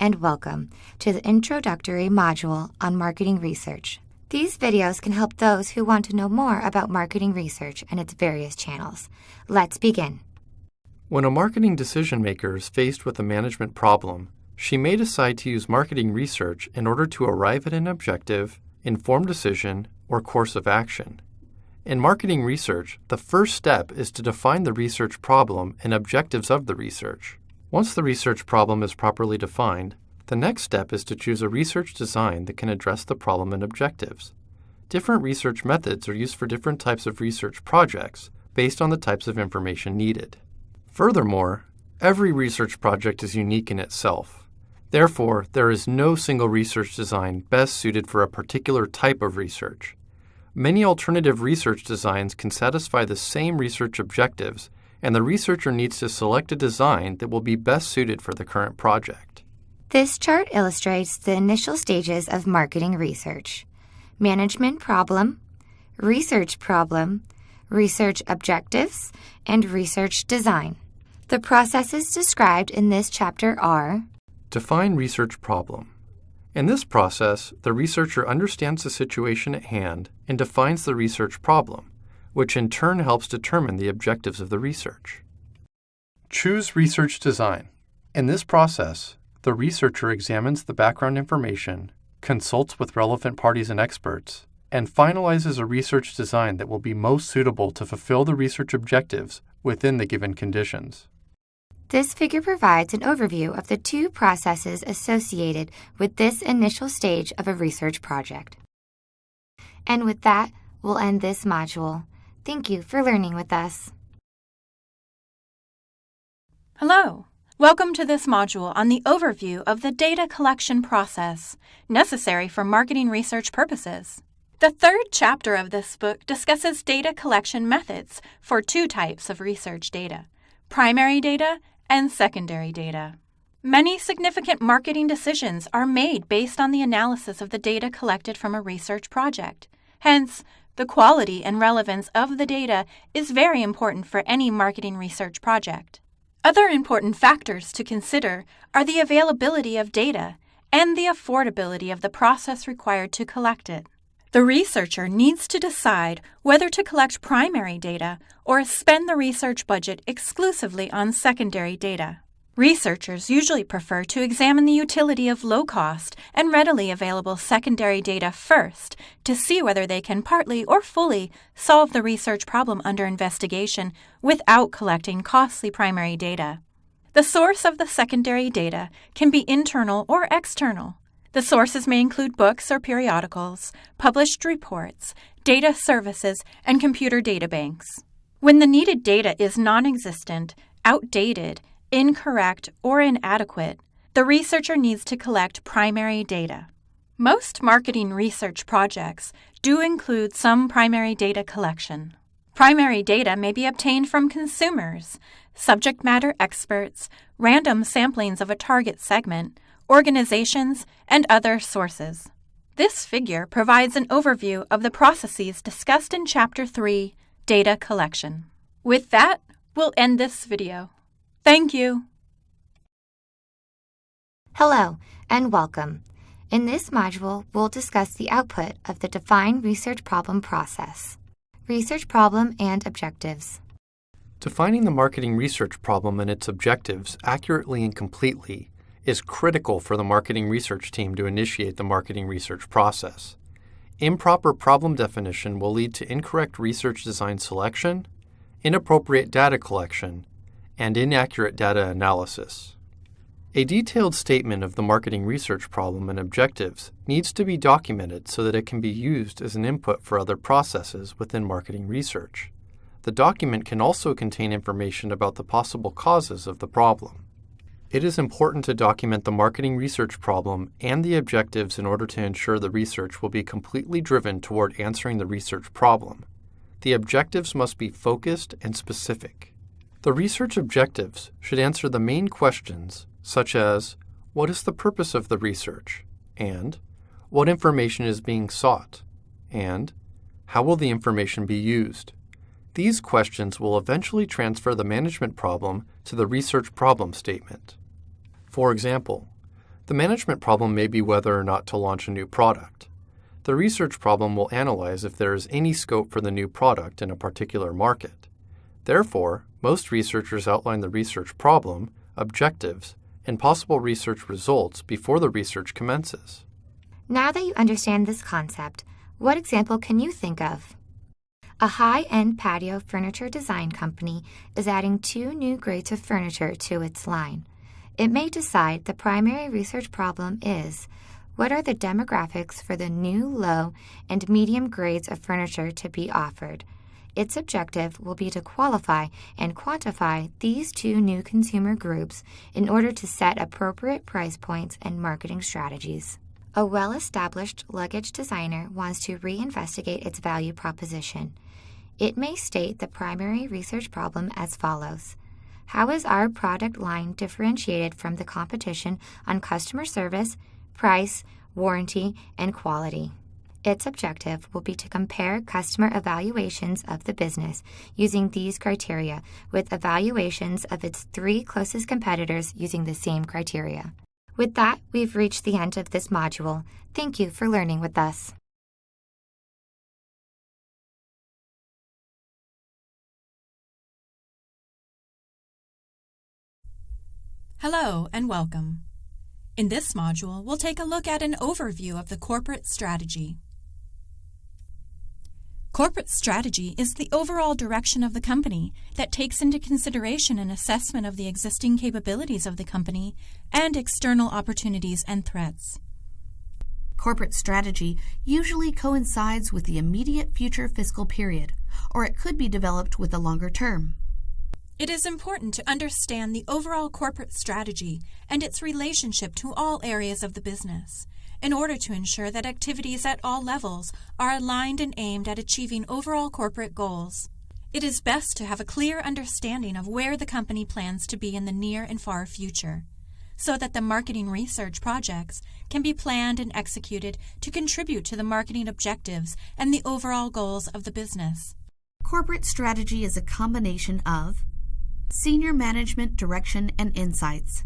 and welcome to the introductory module on marketing research. These videos can help those who want to know more about marketing research and its various channels. Let's begin. When a marketing decision maker is faced with a management problem, she may decide to use marketing research in order to arrive at an objective, informed decision, or course of action. In marketing research, the first step is to define the research problem and objectives of the research. Once the research problem is properly defined, the next step is to choose a research design that can address the problem and objectives. Different research methods are used for different types of research projects based on the types of information needed. Furthermore, every research project is unique in itself. Therefore, there is no single research design best suited for a particular type of research. Many alternative research designs can satisfy the same research objectives, and the researcher needs to select a design that will be best suited for the current project. This chart illustrates the initial stages of marketing research: management problem, research objectives, and research design. The processes described in this chapter are: define research problem. In this process, the researcher understands the situation at hand and defines the research problem, which in turn helps determine the objectives of the research. Choose research design. In this process, the researcher examines the background information, consults with relevant parties and experts, and finalizes a research design that will be most suitable to fulfill the research objectives within the given conditions. This figure provides an overview of the two processes associated with this initial stage of a research project. And with that, we'll end this module. Thank you for learning with us. Hello. Welcome to this module on the overview of the data collection process necessary for marketing research purposes. The third chapter of this book discusses data collection methods for two types of research data: primary data and secondary data. Many significant marketing decisions are made based on the analysis of the data collected from a research project. Hence, the quality and relevance of the data is very important for any marketing research project. Other important factors to consider are the availability of data and the affordability of the process required to collect it. The researcher needs to decide whether to collect primary data or spend the research budget exclusively on secondary data. Researchers usually prefer to examine the utility of low-cost and readily available secondary data first to see whether they can partly or fully solve the research problem under investigation without collecting costly primary data. The source of the secondary data can be internal or external. The sources may include books or periodicals, published reports, data services, and computer databanks. When the needed data is non-existent, outdated, incorrect, or inadequate, the researcher needs to collect primary data. Most marketing research projects do include some primary data collection. Primary data may be obtained from consumers, subject matter experts, random samplings of a target segment, organizations, and other sources. This figure provides an overview of the processes discussed in Chapter 3, Data Collection. With that, we'll end this video. Thank you. Hello, and welcome. In this module, we'll discuss the output of the Define Research Problem process. Research problem and objectives. Defining the marketing research problem and its objectives accurately and completely is critical for the marketing research team to initiate the marketing research process. Improper problem definition will lead to incorrect research design selection, inappropriate data collection, and inaccurate data analysis. A detailed statement of the marketing research problem and objectives needs to be documented so that it can be used as an input for other processes within marketing research. The document can also contain information about the possible causes of the problem. It is important to document the marketing research problem and the objectives in order to ensure the research will be completely driven toward answering the research problem. The objectives must be focused and specific. The research objectives should answer the main questions, such as, what is the purpose of the research? And, what information is being sought? And, how will the information be used? These questions will eventually transfer the management problem to the research problem statement. For example, The management problem may be whether or not to launch a new product. The research problem will analyze if there is any scope for the new product in a particular market. Therefore, most researchers outline the research problem, objectives, and possible research results before the research commences. Now that you understand this concept, what example can you think of? A high-end patio furniture design company is adding 2 new grades of furniture to its line. It may decide the primary research problem is, what are the demographics for the new low and medium grades of furniture to be offered? Its objective will be to qualify and quantify these 2 new consumer groups in order to set appropriate price points and marketing strategies. A well-established luggage designer wants to reinvestigate its value proposition. It may state the primary research problem as follows. How is our product line differentiated from the competition on customer service, price, warranty, and quality? Its objective will be to compare customer evaluations of the business using these criteria with evaluations of its 3 closest competitors using the same criteria. With that, we've reached the end of this module. Thank you for learning with us. Hello and welcome. In this module, we'll take a look at an overview of the corporate strategy. Corporate strategy is the overall direction of the company that takes into consideration an assessment of the existing capabilities of the company and external opportunities and threats. Corporate strategy usually coincides with the immediate future fiscal period, or it could be developed with a longer term. It is important to understand the overall corporate strategy and its relationship to all areas of the business, in order to ensure that activities at all levels are aligned and aimed at achieving overall corporate goals. It is best to have a clear understanding of where the company plans to be in the near and far future, so that the marketing research projects can be planned and executed to contribute to the marketing objectives and the overall goals of the business. Corporate strategy is a combination of senior management direction and insights.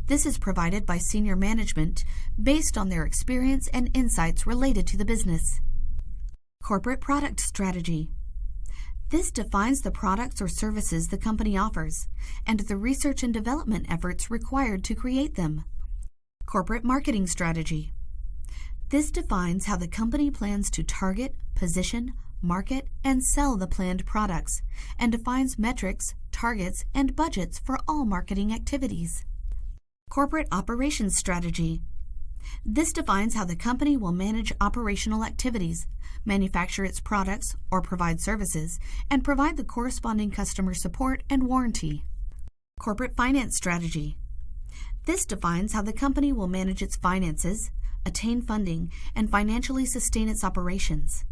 This is provided by senior management based on their experience and insights related to the business. Corporate product strategy. This defines the products or services the company offers and the research and development efforts required to create them. Corporate marketing strategy. This defines how the company plans to target, position, market, and sell the planned products, and defines metrics, targets, and budgets for all marketing activities. Corporate operations strategy. This defines how the company will manage operational activities, manufacture its products or provide services, and provide the corresponding customer support and warranty. Corporate finance strategy. This defines how the company will manage its finances, attain funding, and financially sustain its operations.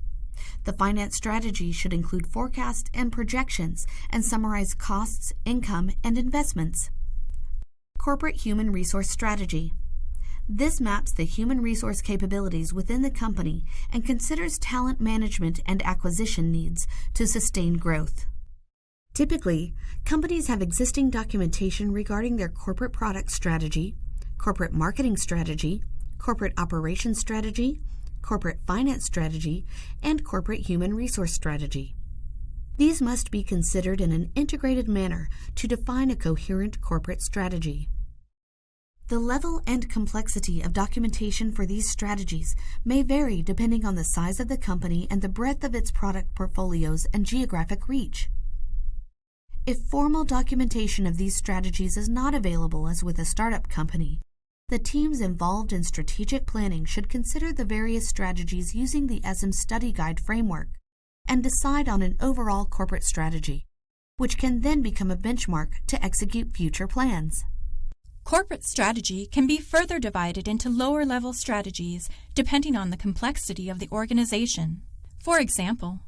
The finance strategy should include forecasts and projections and summarize costs, income, and investments. Corporate human resource strategy. This maps the human resource capabilities within the company and considers talent management and acquisition needs to sustain growth. Typically, companies have existing documentation regarding their corporate product strategy, corporate marketing strategy, corporate operations strategy, corporate finance strategy, and corporate human resource strategy. These must be considered in an integrated manner to define a coherent corporate strategy. The level and complexity of documentation for these strategies may vary depending on the size of the company and the breadth of its product portfolios and geographic reach. If formal documentation of these strategies is not available as with a startup company, the teams involved in strategic planning should consider the various strategies using the ESM study guide framework and decide on an overall corporate strategy, which can then become a benchmark to execute future plans. Corporate strategy can be further divided into lower-level strategies depending on the complexity of the organization. For example,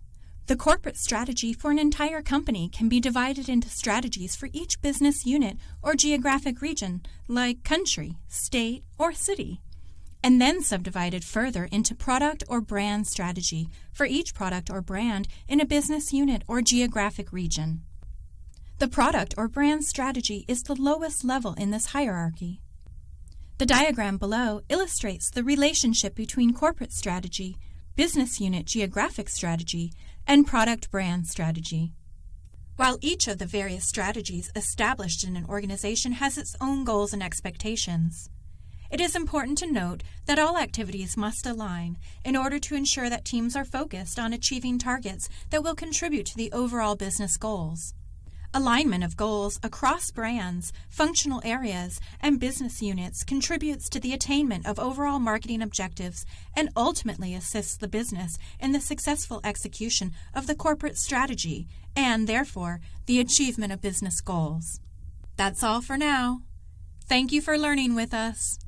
the corporate strategy for an entire company can be divided into strategies for each business unit or geographic region, like country, state, or city, and then subdivided further into product or brand strategy for each product or brand in a business unit or geographic region. The product or brand strategy is the lowest level in this hierarchy. The diagram below illustrates the relationship between corporate strategy, business unit geographic strategy, and product brand strategy. While each of the various strategies established in an organization has its own goals and expectations, it is important to note that all activities must align in order to ensure that teams are focused on achieving targets that will contribute to the overall business goals. Alignment of goals across brands, functional areas, and business units contributes to the attainment of overall marketing objectives and ultimately assists the business in the successful execution of the corporate strategy and, therefore, the achievement of business goals. That's all for now. Thank you for learning with us.